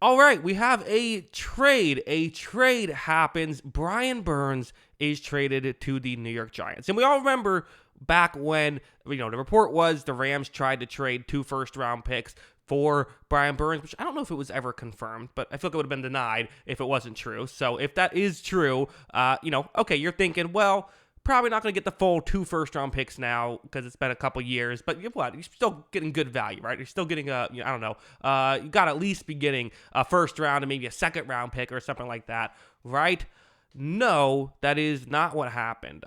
All right, we have a trade. A trade happens. Brian Burns is traded to the New York Giants. And we all remember back when, the report was the Rams tried to trade 2 first-round picks for Brian Burns, which I don't know if it was ever confirmed, but I feel like it would have been denied if it wasn't true. So if that is true, okay, you're thinking, well, probably not going to get the full 2 first-round picks now because it's been a couple years. But you're still getting good value, right? You're still getting you got to at least be getting a first round and maybe a second-round pick or something like that, right? No, that is not what happened.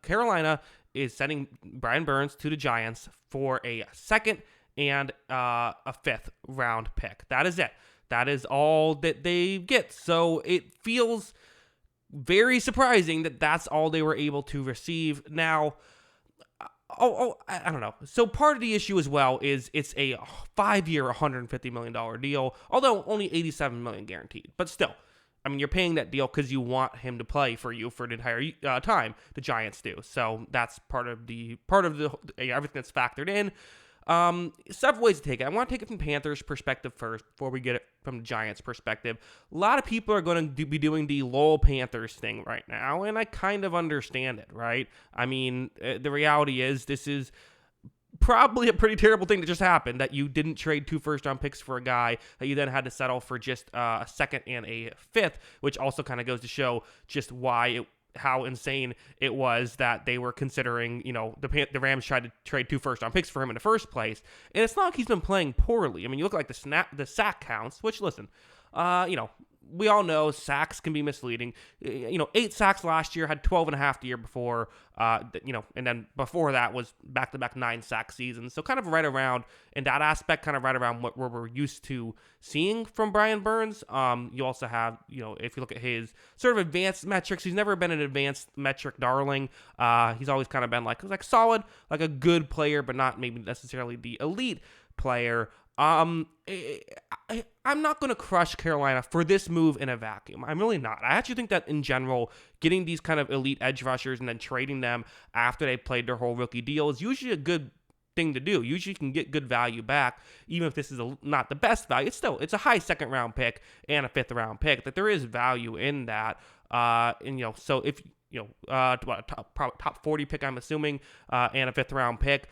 Carolina is sending Brian Burns to the Giants for a second and a 5th-round pick. That is it. That is all that they get. So it feels very surprising that that's all they were able to receive. Now, I don't know. So part of the issue as well is it's a 5-year, $150 million deal, although only $87 million guaranteed. But still, I mean, you're paying that deal because you want him to play for you for the entire time. The Giants do. So that's part of the everything that's factored in. Several ways to take it. I want to take it from Panthers perspective first before we get it from the Giants perspective. A lot of people are going to be doing the lol Panthers thing right now, and I kind of understand it, right? I mean, the reality is this is probably a pretty terrible thing that just happened, that you didn't trade 2 first-round picks for a guy that you then had to settle for just a second and a 5th, which also kind of goes to show just how insane it was that they were considering, the Rams tried to trade 2 first-round picks for him in the first place. And it's not like he's been playing poorly. I mean, you look like the sack counts, which, listen, we all know sacks can be misleading. 8 sacks last year, had 12 and a half the year before, and then before that was back-to-back 9-sack seasons. So kind of right around, in that aspect, kind of right around what we're used to seeing from Brian Burns. You also have, if you look at his sort of advanced metrics, he's never been an advanced metric darling. He's always kind of been like solid, like a good player, but not maybe necessarily the elite player. I'm not going to crush Carolina for this move in a vacuum. I'm really not. I actually think that in general, getting these kind of elite edge rushers and then trading them after they played their whole rookie deal is usually a good thing to do. Usually you can get good value back, even if this is not the best value. It's a high 2nd-round pick and a 5th-round pick. That there is value in that. So if top 40 pick, I'm assuming, and a 5th-round pick,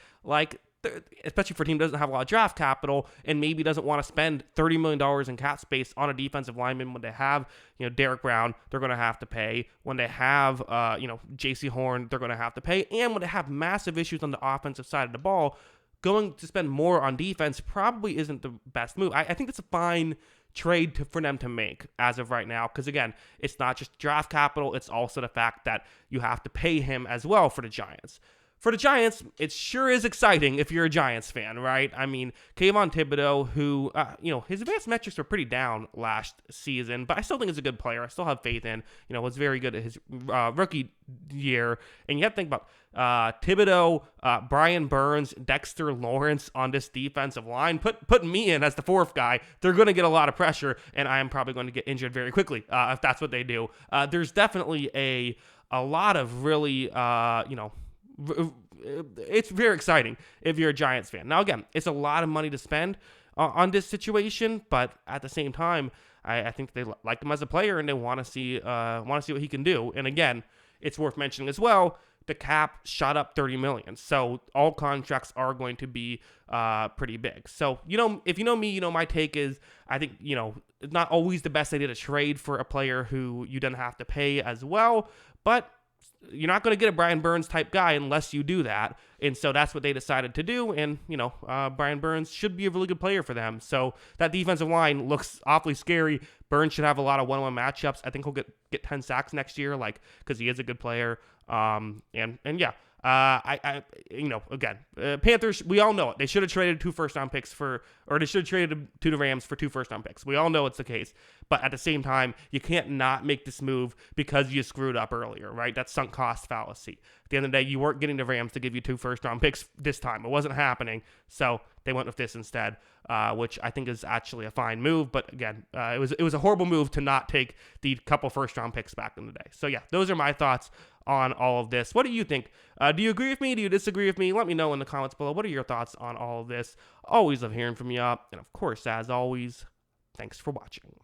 especially for a team that doesn't have a lot of draft capital and maybe doesn't want to spend $30 million in cap space on a defensive lineman. When they have, Derek Brown, they're going to have to pay. When they have, J.C. Horn, they're going to have to pay. And when they have massive issues on the offensive side of the ball, going to spend more on defense probably isn't the best move. I think it's a fine trade for them to make as of right now, because again, it's not just draft capital, it's also the fact that you have to pay him as well for the Giants. For the Giants, it sure is exciting if you're a Giants fan, right? I mean, Kayvon Thibodeau, who, his advanced metrics were pretty down last season, but I still think he's a good player. I still have faith in, was very good at his rookie year. And you have to think about Thibodeau, Brian Burns, Dexter Lawrence on this defensive line. Putting me in as the 4th guy, they're going to get a lot of pressure, and I am probably going to get injured very quickly if that's what they do. There's definitely a lot of really, it's very exciting if you're a Giants fan. Now, again, it's a lot of money to spend on this situation, but at the same time, I think they like him as a player and they want to see what he can do. And again, it's worth mentioning as well, the cap shot up $30 million, so all contracts are going to be pretty big. So if you know me, my take is I think it's not always the best idea to trade for a player who you then have to pay as well, but you're not going to get a Brian Burns type guy unless you do that. And so that's what they decided to do. And, Brian Burns should be a really good player for them. So that defensive line looks awfully scary. Burns should have a lot of one-on-one matchups. I think he'll get 10 sacks next year, because he is a good player. Panthers, we all know it. They should have traded 2 first-round picks they should have traded to the Rams for 2 first-round picks. We all know it's the case. But at the same time, you can't not make this move because you screwed up earlier, right? That's sunk cost fallacy. At the end of the day, you weren't getting the Rams to give you 2 first-round picks this time. It wasn't happening. So they went with this instead, which I think is actually a fine move. But again, it was a horrible move to not take the couple first-round picks back in the day. So yeah, those are my thoughts on all of this. What do you think? Do you agree with me? Do you disagree with me? Let me know in the comments below. What are your thoughts on all of this? Always love hearing from you. And of course, as always, thanks for watching.